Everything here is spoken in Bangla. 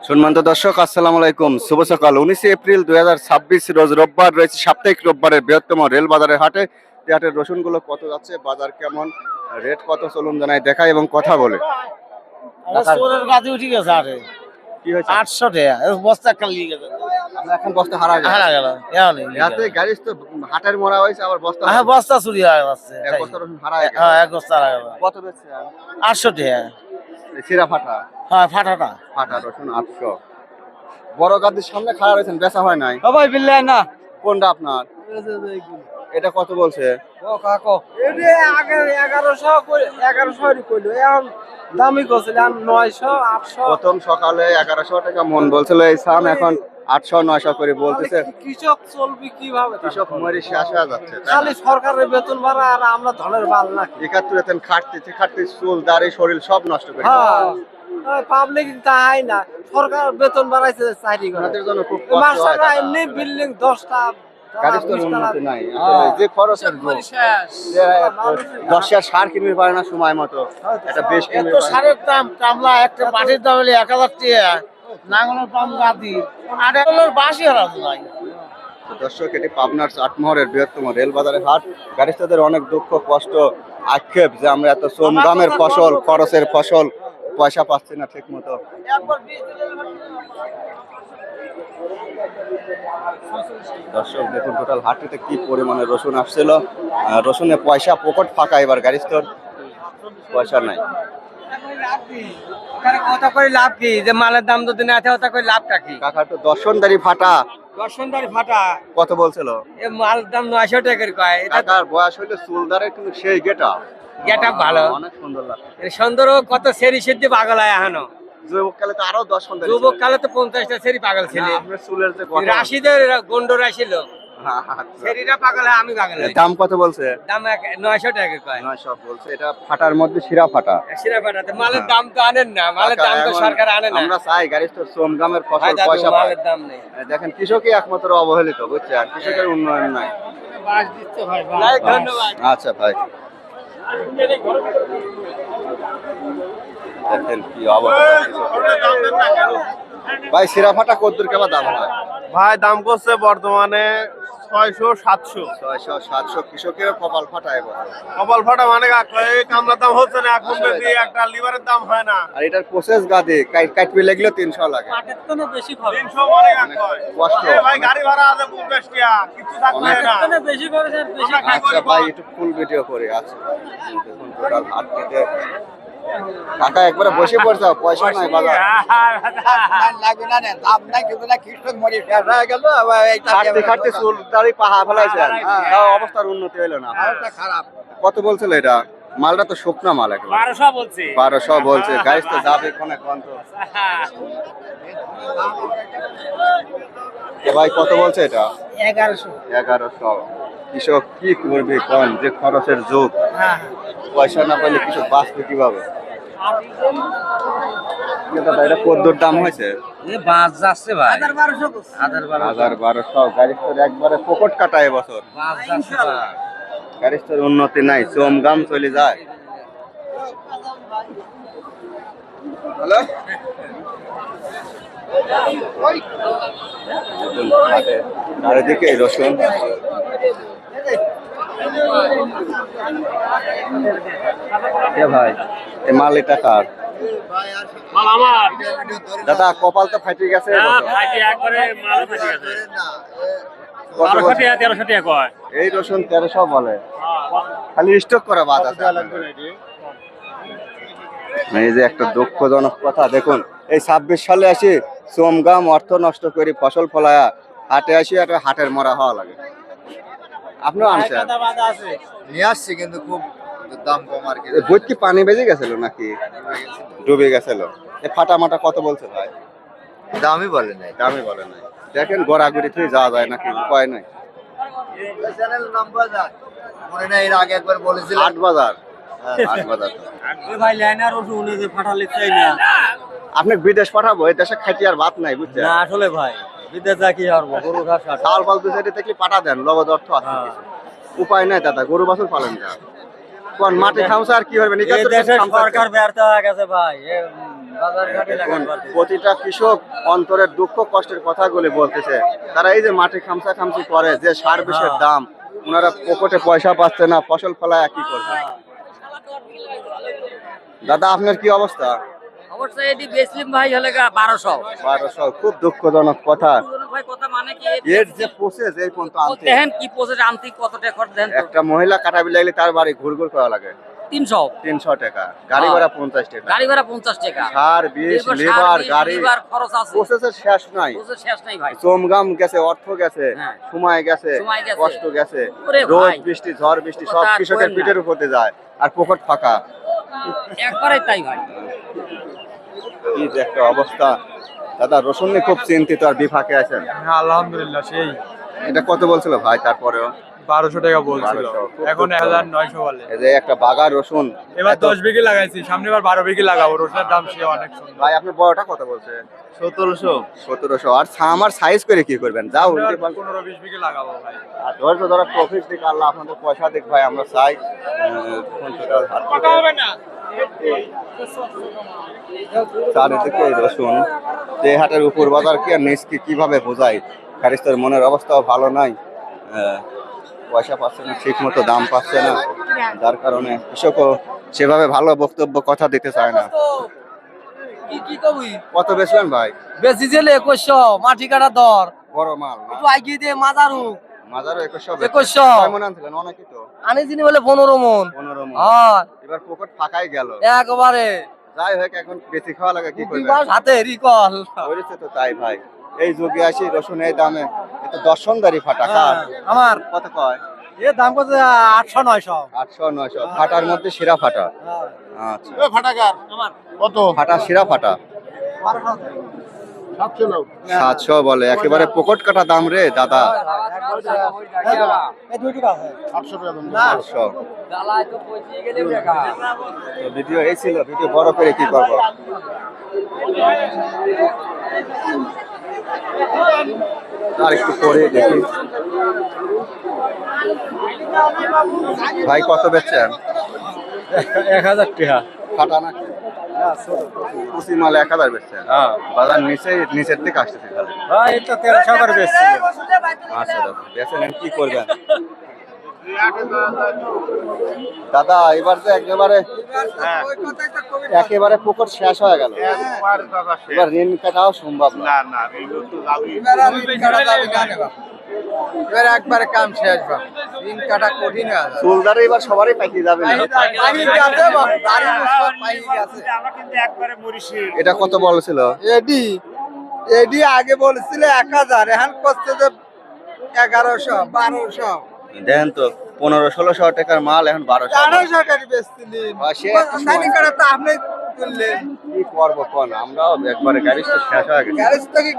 সম্মানিত দর্শক, আসসালামু আলাইকুম। শুভ সকাল। 19 এপ্রিল 2026 রোজ রোববার রয়েছে সাপ্তাহিক রোববারের বৃহত্তম রেল বাজারের হাটে। হাটের রসুনগুলো কত যাচ্ছে, বাজার কেমন, রেট কত, চলুন জানাই দেখাই এবং কথা বলে। কি হয়েছে? 800 টাকা বস্তা খালি গেছে। এখন বস্তা হারা গেল। রাতে গাড়ি তো হাটের মরা হয়েছে, আবার বস্তা বস্তা চুরি হয়ে যাচ্ছে। এক বস্তা রসুন হারা গেল। হ্যাঁ, এক বস্তা হারা গেল। কত বেচছে? 800 টাকা। সিরা ফাটা হ্যাঁ, ফাটাটা ফাটা রসুন 800। বড় গাদির সামনে খাড়া রয়েছেন, বেচা হয় নাই? ভাই বিল্লাহ না। কোনটা আপনার? এটা কত বলছে? ও কাকো এটা আগে 1100 কইলো, এখন দামি করছিলাম 900 800। প্রথম সকালে 1100 টাকা মন বলছিল এই সাম, এখন 800 900 করে বলতেছে। কৃষক চলবে কিভাবে? কৃষক মরে শেষ হয়ে যাচ্ছে। খালি সরকারের বেতন বাড়া আর আমরা ধনের বাল না। 71 খাটতে চুল দাড়ি শরীর সব নষ্ট করে। হ্যাঁ, পাবলিক তাই না, সরকার বেতন বাড়াইছে চাকরি করে। ওনাদের জন্য খুব কষ্ট হয়। মাসাটা এমনি বিল্ডিং 10টা গাড়ি তো উন্নতি নাই। যে খরচের যোগ, 10 সার কিনতে পারে না সময় মতো, এটা বেশ কিনতে পারে। সারের দাম, কামলা একটা পাটির দাম হলে 1000 টাকা, নাঙ্গলের দাম গাদি আর এগুলোর বাসি হারাতো নাই। দর্শক, এটি পাবনার চাটমোহরের বৃহত্তম রেল বাজারের হাট। গাড়িস্তাদের অনেক দুঃখ কষ্ট আক্ষেপ যে আমরা এত শ্রম দামের ফসল, খরচের ফসল পয়সা পাচ্ছি না ঠিক মতো। দর্শক দেখুন, টোটাল হাটটিতে কি পরিমাণে রসুন আসছিল। রসুনে পয়সা পকেট ফাঁকা, এবার গাড়িস্তর পয়সা নাই। কথা করে লাভ কি, যে মালের দাম যদি না থাকে ওটা করে লাভটা কি? কাকা তো দর্শনদারি ফাটা। দর্শনদারি ফাটা কত বলছিল? এ মালের দাম 900 টাকার কয়। এটা কাকার বয়স হইলে চুলদারের কিন্তু সেই গেটা গেটআপ ভালো, অনেক সুন্দর লাগছে। এর সুন্দর কত সেরি সেদ্ধি পাগল হয় এখনো। যুবক কালে তো আরো দর্শনদারি। যুবক কালে তো 50টা সেরি পাগল ছিল। আপনার চুলের যে গঠন। রাশিদের গন্ড রাশিল সেরিটা পাগল হয়, আমি পাগল হই। দাম কত বলছে? দাম 900 টাকা কয়। 900 বলছে। এটা ফাটার মধ্যে শিরা ফাটা। শিরা ফাটাতে মালের দাম তো আনেন না, মালের দাম তো সরকার আনে না। আমরা চাই গাড়িস্তর শ্রম দামের ফসল দাদু, পয়সা পায়। মালের দাম নেই। দেখেন কৃষকই একমাত্র অবহেলিত, বুঝছেন? কৃষকের উন্নয়ন নাই। বাস দিচ্ছে ভাই, ধন্যবাদ। আচ্ছা ভাই, দেখেন কি অবস্থা। ভাই শিরা ফাটা কদ্দুর কেমন দাম হয়? ভাই দাম করছে বর্তমানে 600 700। 600 700। কৃষকের কপাল ফাটা এবার। কপাল ফাটা মানে এই কামলার দাম হচ্ছে না এখন, বেশি একটা লিভারের দাম হয় না। আর এটার প্রসেস গাদে কাটবে লাগলে 300 লাগে। পাটের তো বেশি খরচ। 300 মানে কয় কষ্ট। ভাই গাড়ি ভাড়া আছে 50 টাকা, কিছু থাকবে না। বেশি খরচ আর বেশি। আচ্ছা ভাই, একটু ফুল ভিডিও করে আছে। দেখুন টোটাল হাট থেকে কাকা একবারে বসে পড়ছে, পয়সা নাই বাজার। লাগবে না, দাম নাই কিছু না, কৃষক মরে শেষ হয়ে গেল। খাটতে খাটতে চুল দাড়ি পাহা ফেলাইছেন, তাও অবস্থার উন্নতি হইলো না। খারাপ। কত বলছিল এটা? মালটা তো শুকনা মাল, একবার 1200 বলছি। 1200 বলছে। গাড়ি তো যাবে কোনে কোন তো। ভাই কত বলছে এটা? 1100। 1100। কৃষক কি করবে কোন, যে খরচের যুগ, পয়সা না পাইলে কৃষক বাঁচবে কিভাবে? এটা কদ্দুর দাম হয়েছে? বাস যাচ্ছে ভাই 1200। গাড়ি তো একবারে পকেট কাটা এবছর। বাস যাচ্ছে ভাই। গাড়ির তো উন্নতি নাই, চম গাম চলে যায়। হ্যালো, চারিদিকে রসুন। ভাই এই মাল এটা কার? দাদা কপাল তো ফাটি গেছে। এই রসুন 1300 বলে, খালি স্টক করা বাদ আছে। এই যে একটা দুঃখজনক কথা, দেখুন এই 26 সালে আসি শ্রম গাম অর্থ নষ্ট করি ফসল ফলায়া হাটে আসি, একটা হাটের মরা হওয়া লাগে। আপনিও আনছেন? নিয়ে আসছি কিন্তু খুব দাম কম আর কি। বই কি পানি বেজে গেছিল নাকি ডুবে গেছিল? এই ফাটা মাটা কত বলছে ভাই? দামই বলে নাই। দামই বলে নাই। দেখেন গড়াগড়ি থেকে যাওয়া যায় নাকি, উপায় নাই। চ্যানেল নাম্বার যাক মনে নাই, এর আগে একবার বলেছিলাম। হাট বাজার, হাট বাজার। ভাই লাইনার ওষুধ যে ফাটালে চাই না। আপনি বিদেশ পাঠাবো, এই দেশে খাইতে আর ভাত নাই, বুঝছেন? না আসলে ভাই বিদেশে কি আর গরু ঘাস চাল ফাল দু সাইডে থেকে পাঠা দেন, লগদ অর্থ আছে কিছু। উপায় নাই দাদা, গরু বাছুর পালেন না। কোন মাটি খামসা আর কি হবে এই দেশের সরকার ব্যর্থ হয়ে গেছে ভাই বাজার ঘাটে লাগাতে পারতেছে প্রতিটা কৃষক অন্তরের দুঃখ কষ্টের কথাগুলি বলতেছে। তারা এই যে মাটি খামসা খামসি করে, যে সার বিষের দাম, ওনারা পকেটে পয়সা পাচ্ছে না, ফসল ফলায় কি করবে? দাদা আপনার কি অবস্থা? অবশ্যই এটি বেসলিম ভাই হলে 1200 1200, খুব দুঃখজনক কথা। ভাই কথা মানে কি এর যে প্রসেস এই পর্যন্ত আনতে, দেখেন কি প্রসেস আনতে কত টাকা খরচ দেন তো একটা মহিলা কাটাবি লাগলে তার বাড়ি ঘুরঘুর করা লাগে 300 টাকা, গাড়ি ভাড়া 50 টাকা, গাড়ি ভাড়া 50 টাকা সার বিষ লেবার গাড়ি খরচ আছে প্রসেসের শেষ নাই। প্রসেস শেষ নাই ভাই চমগাম গেছে, অর্থ গেছে, হ্যাঁ। সময় গেছে, সময় গেছে, কষ্ট গেছে, ওরে রোদ ভাই, বৃষ্টি ঝড় বৃষ্টি সব কথা আর কৃষকের কইেন না। পিঠের উপর দিয়ে যায়, আর পকেট ফাঁকা। একবারে তাই ভাই কি যে একটা অবস্থা। দাদা রসুন নিয়ে খুব চিন্তিত আর বিপাকে আছেন। আলহামদুলিল্লাহ সেই এটা কত বলছিল ভাই? তারপরেও 1200 টাকা বলছিল, 1200, খুব এখন দুঃখ। 1900 বলে। এই যে একটা বাগার রসুন, এবার এত- 10 বিঘি লাগাইছি, সামনে এবার 12 বিঘি লাগাবো। রসুনের দাম সে অনেক সুন্দর। ভাই আপনি বড়টা কত বলছে? 1700। আর আমার সাইজ করে কি করবেন? যাও উল্টে পাল্টে 15-20 বিঘি লাগাবো ভাই। আর ধৈর্য ধরা প্রফিট দিক, আল্লাহ আপনাদের পয়সা দিক ভাই, আমরা চাই। চারিদিকে এই রসুন, যে হাটের উপর বাজার কি আর নিচকে কিভাবে বোঝাই? খারিস্তার মনের অবস্থাও ভালো নাই, পয়সা পাচ্ছে না, ঠিক মতো দাম পাচ্ছে না, যার কারণে কৃষকও সেভাবে ভালো বক্তব্য কথা দিতে চায় না। কি কবি কত বেচলেন ভাই? বেশি জেলে 2100 মাটি কাটা দর বড় মাল না? একটু আগিয়ে দিয়ে মাজারু মাজারও 2100। 2100 কয় মন আনছিলেন? অনেকই তো। আনি যিনি বলে 15 মন 15 মন। হ্যাঁ এবার পকেট ফাঁকাই গেল। একবারে যাই হোক, এখন বেশি খাওয়া লাগে, কি করবেন? দুবার হাতে রিকল হয়েছে তো তাই ভাই। এই যুগে আসি রসুন এই দামে, এত দর্শনদারি ফাটা কার? আমার কত কয়? এর দাম কত 800-900 800-900 ফাটার মধ্যে শিরা ফাটা। আচ্ছা, ফাটাকার আমার কত? ফাটা শিরা ফাটা 700 বলে, একেবারে পকেট কাটা দাম রে দাদা। 800। তো ভিডিও এই ছিল, ভিডিও বড় করে কি করবো? আর একটু পরে দেখি। ভাই কত বেচছেন? 1000 টাকা। ফাটা নাকি? কুচি মাল 1000 বেচছেন? বাজার নিচের দিকে আসতেছে খালি। ভাই এটা 1300 করে বেচছিল। আচ্ছা দাদা, বেচেন, কি করবেন? দাদা এবার তো একেবারে পুকুর শেষ হয়ে গেল, এবার ঋণ কাটাও সম্ভব না। না এবার একবারে কাম শেষ বা দিন কাটা কঠিন হয়ে যায়। চুলদারে এবার সবারই পাইতে যাবে না। এটা কত বলছিল? এডি এডি আগে বলেছিল 1000, এখন করছে যে 1100-1200। দেখেন তো, 1500-1600 টাকার মাল এখন 1200। 1200 টাকা বেচছিলেন। সে একটা সময়- খালি করে তো আপনি তুললেন। কি করবো কোন, আমরাও একবারে গ্যারেজ তো শেষ হয়ে গেছে। গ্যারেজ থেকে